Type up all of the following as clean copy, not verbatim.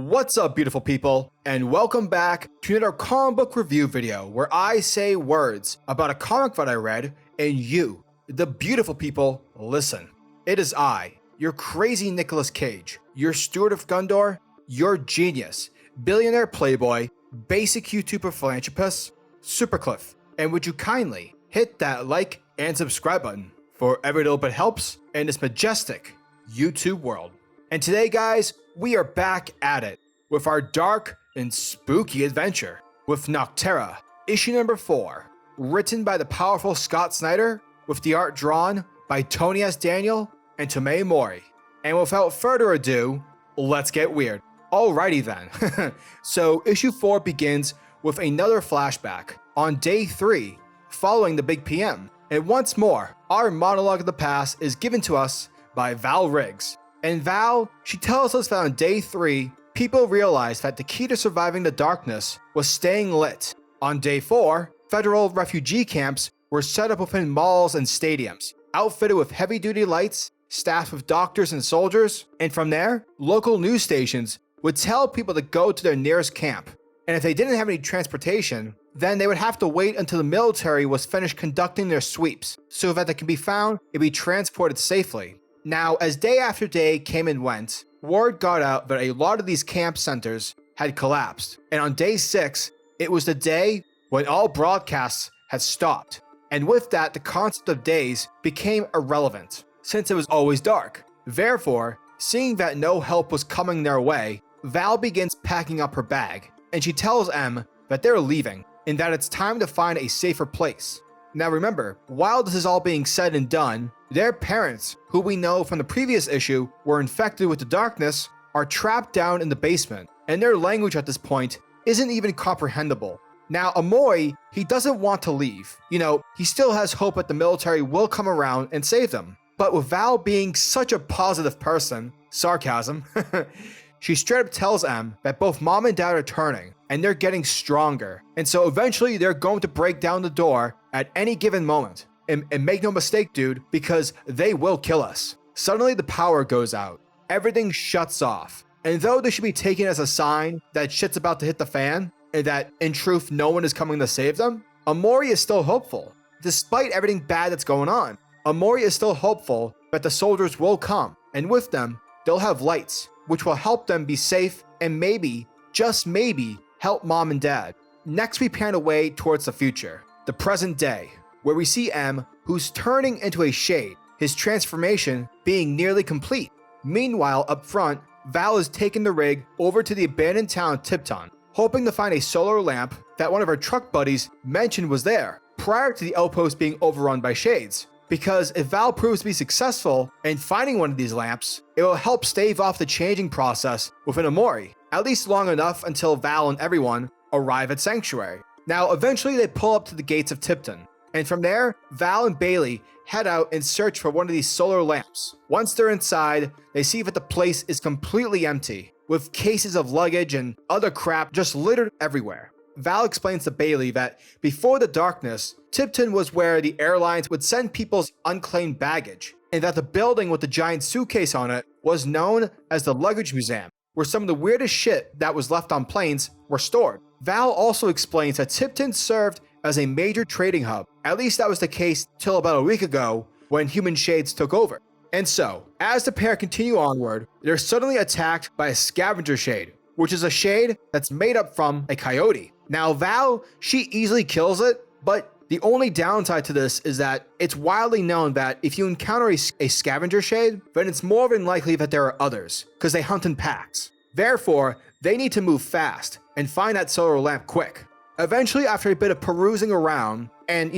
What's up, beautiful people, and welcome back to another comic book review video where I say words about a comic that I read and you, the beautiful people, listen. It is I, your crazy Nicolas Cage, your steward of Gondor, your genius, billionaire playboy, basic YouTuber philanthropist, SuperCliff, and would you kindly hit that like and subscribe button for every little bit helps in this majestic YouTube world. And today, guys, we are back at it with our dark and spooky adventure with Nocterra, issue number 4, written by the powerful Scott Snyder, with the art drawn by Tony S. Daniel and Tomei Mori. And without further ado, let's get weird. Alrighty then. So issue 4 begins with another flashback on day 3, following the big PM. And once more, our monologue of the past is given to us by Val Riggs. And Val, she tells us that on day 3, people realized that the key to surviving the darkness was staying lit. On day 4, federal refugee camps were set up within malls and stadiums, outfitted with heavy-duty lights, staffed with doctors and soldiers, and from there, local news stations would tell people to go to their nearest camp. And if they didn't have any transportation, then they would have to wait until the military was finished conducting their sweeps, so that they could be found and be transported safely. Now, as day after day came and went, word got out that a lot of these camp centers had collapsed, and on day 6, it was the day when all broadcasts had stopped. And with that, the concept of days became irrelevant, since it was always dark. Therefore, seeing that no help was coming their way, Val begins packing up her bag, and she tells M that they're leaving, and that it's time to find a safer place. Now remember, while this is all being said and done, their parents, who we know from the previous issue were infected with the darkness, are trapped down in the basement, and their language at this point isn't even comprehensible. Now Amoy, he doesn't want to leave. He still has hope that the military will come around and save them. But with Val being such a positive person, sarcasm, she straight up tells M that both mom and dad are turning, and they're getting stronger. And so eventually they're going to break down the door at any given moment. And make no mistake, dude, because they will kill us. Suddenly the power goes out. Everything shuts off. And though this should be taken as a sign that shit's about to hit the fan, and that in truth no one is coming to save them, Amori is still hopeful. Despite everything bad that's going on, Amori is still hopeful that the soldiers will come, and with them, they'll have lights, which will help them be safe and maybe, just maybe, help mom and dad. Next we pan away towards the future, the present day, where we see M, who's turning into a shade, his transformation being nearly complete. Meanwhile, up front, Val is taking the rig over to the abandoned town of Tipton, hoping to find a solar lamp that one of her truck buddies mentioned was there, prior to the outpost being overrun by shades. Because if Val proves to be successful in finding one of these lamps, it will help stave off the changing process within Amori, at least long enough until Val and everyone arrive at Sanctuary. Now, eventually they pull up to the gates of Tipton, and from there, Val and Bailey head out and search for one of these solar lamps. Once they're inside, they see that the place is completely empty, with cases of luggage and other crap just littered everywhere. Val explains to Bailey that before the darkness, Tipton was where the airlines would send people's unclaimed baggage, and that the building with the giant suitcase on it was known as the Luggage Museum, where some of the weirdest shit that was left on planes were stored. Val also explains that Tipton served as a major trading hub. At least that was the case till about a week ago when Human Shades took over. And so, as the pair continue onward, they're suddenly attacked by a scavenger shade, which is a shade that's made up from a coyote. Now Val, she easily kills it, but the only downside to this is that it's widely known that if you encounter a scavenger shade, then it's more than likely that there are others, because they hunt in packs. Therefore, they need to move fast and find that solar lamp quick. Eventually, after a bit of perusing around and,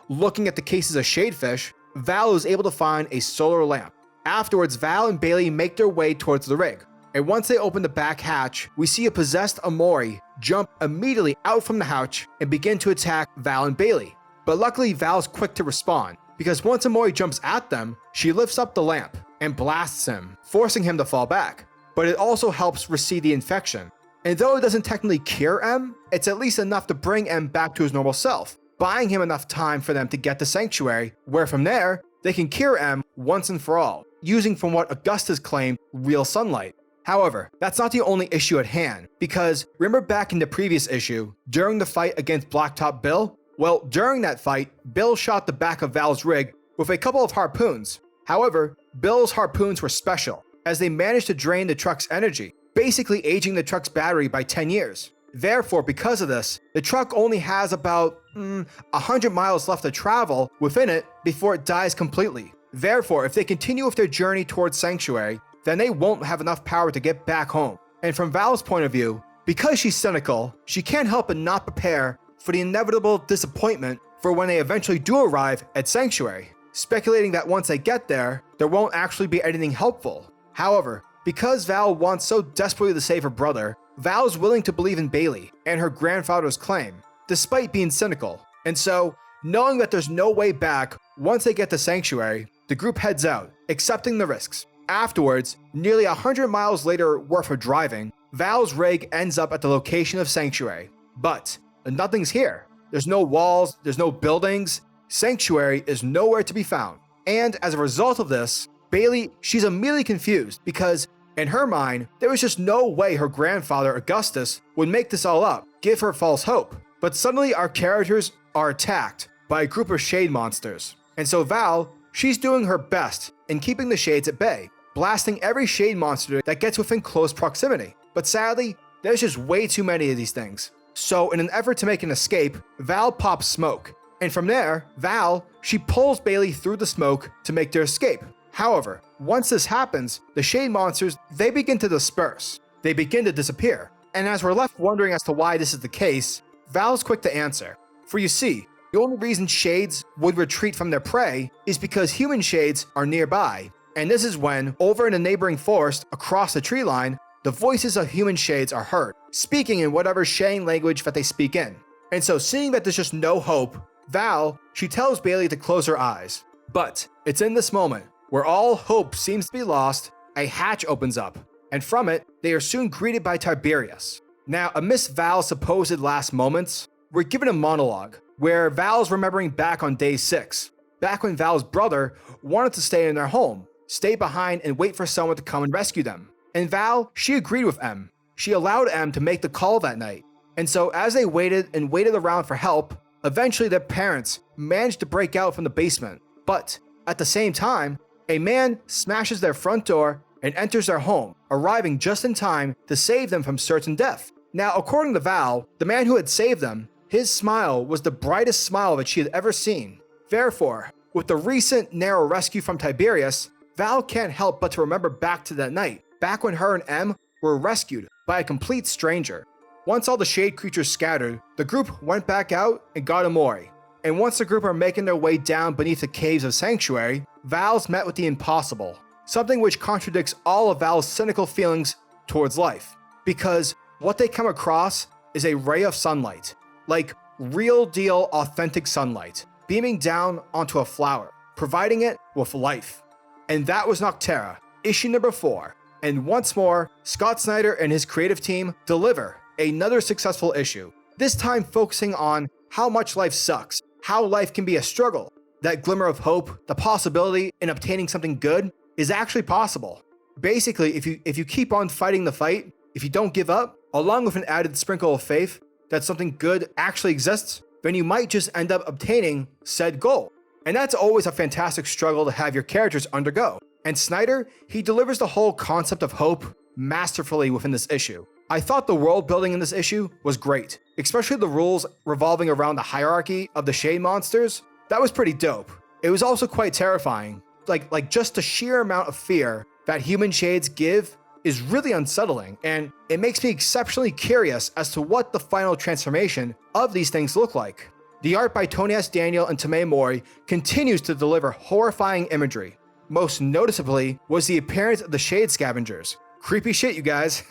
looking at the cases of shadefish, Val is able to find a solar lamp. Afterwards, Val and Bailey make their way towards the rig. And once they open the back hatch, we see a possessed Amori jump immediately out from the hatch and begin to attack Val and Bailey. But luckily, Val's quick to respond, because once Amori jumps at them, she lifts up the lamp and blasts him, forcing him to fall back. But it also helps recede the infection. And though it doesn't technically cure M, it's at least enough to bring M back to his normal self, buying him enough time for them to get to Sanctuary, where from there, they can cure M once and for all, using from what Augustus claimed real sunlight. However, that's not the only issue at hand, because remember back in the previous issue, during the fight against Blacktop Bill? Well, during that fight, Bill shot the back of Val's rig with a couple of harpoons. However, Bill's harpoons were special, as they managed to drain the truck's energy, basically aging the truck's battery by 10 years. Therefore, because of this, the truck only has about 100 miles left to travel within it before it dies completely. Therefore, if they continue with their journey towards Sanctuary, then they won't have enough power to get back home. And from Val's point of view, because she's cynical, she can't help but not prepare for the inevitable disappointment for when they eventually do arrive at Sanctuary, speculating that once they get there won't actually be anything helpful. However, because Val wants so desperately to save her brother, Val's willing to believe in Bailey and her grandfather's claim, despite being cynical. And so, knowing that there's no way back once they get to Sanctuary, the group heads out, accepting the risks. Afterwards, nearly 100 miles later worth of driving, Val's rig ends up at the location of Sanctuary. But nothing's here. There's no walls, there's no buildings. Sanctuary is nowhere to be found. And as a result of this, Bailey, she's immediately confused because in her mind, there was just no way her grandfather Augustus would make this all up, give her false hope. But suddenly our characters are attacked by a group of shade monsters. And so Val, she's doing her best in keeping the shades at bay, blasting every shade monster that gets within close proximity. But sadly, there's just way too many of these things. So in an effort to make an escape, Val pops smoke. And from there, Val, she pulls Bailey through the smoke to make their escape. However, once this happens, the shade monsters, they begin to disperse. They begin to disappear. And as we're left wondering as to why this is the case, Val's quick to answer. For you see, the only reason shades would retreat from their prey is because human shades are nearby. And this is when, over in a neighboring forest across the tree line, the voices of human shades are heard, speaking in whatever Shane language that they speak in. And so seeing that there's just no hope, Val, she tells Bailey to close her eyes. But it's in this moment, where all hope seems to be lost, a hatch opens up, and from it, they are soon greeted by Tiberius. Now, amidst Val's supposed last moments, we're given a monologue, where Val's remembering back on day 6, back when Val's brother wanted to stay in their home, stay behind and wait for someone to come and rescue them. And Val, she agreed with M. She allowed M to make the call that night. And so as they waited and waited around for help, eventually their parents managed to break out from the basement. But at the same time, a man smashes their front door and enters their home, arriving just in time to save them from certain death. Now, according to Val, the man who had saved them, his smile was the brightest smile that she had ever seen. Therefore, with the recent narrow rescue from Tiberius, Val can't help but to remember back to that night, back when her and M were rescued by a complete stranger. Once all the shade creatures scattered, the group went back out and got Amori. And once the group are making their way down beneath the caves of Sanctuary, Val's met with the impossible, something which contradicts all of Val's cynical feelings towards life. Because what they come across is a ray of sunlight, like real deal authentic sunlight, beaming down onto a flower, providing it with life. And that was Nocterra, issue number 4. And once more, Scott Snyder and his creative team deliver another successful issue, this time focusing on how much life sucks, how life can be a struggle. That glimmer of hope, the possibility in obtaining something good is actually possible. Basically, if you keep on fighting the fight, if you don't give up, along with an added sprinkle of faith that something good actually exists, then you might just end up obtaining said goal. And that's always a fantastic struggle to have your characters undergo. And Snyder, he delivers the whole concept of hope masterfully within this issue. I thought the world building in this issue was great, especially the rules revolving around the hierarchy of the shade monsters. That was pretty dope. It was also quite terrifying. Like just the sheer amount of fear that human shades give is really unsettling, and it makes me exceptionally curious as to what the final transformation of these things look like. The art by Tony S. Daniel and Tomei Mori continues to deliver horrifying imagery. Most noticeably was the appearance of the shade scavengers. Creepy shit, you guys.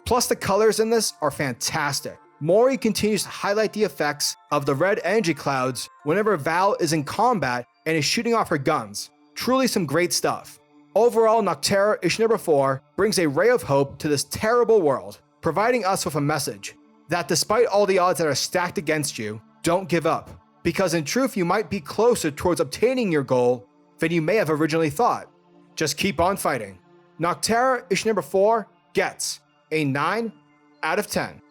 Plus the colors in this are fantastic. Mori continues to highlight the effects of the red energy clouds whenever Val is in combat and is shooting off her guns. Truly some great stuff. Overall, Nocterra issue number 4 brings a ray of hope to this terrible world, providing us with a message that despite all the odds that are stacked against you, don't give up. Because in truth, you might be closer towards obtaining your goal than you may have originally thought. Just keep on fighting. Nocterra issue number 4 gets a 9 out of 10.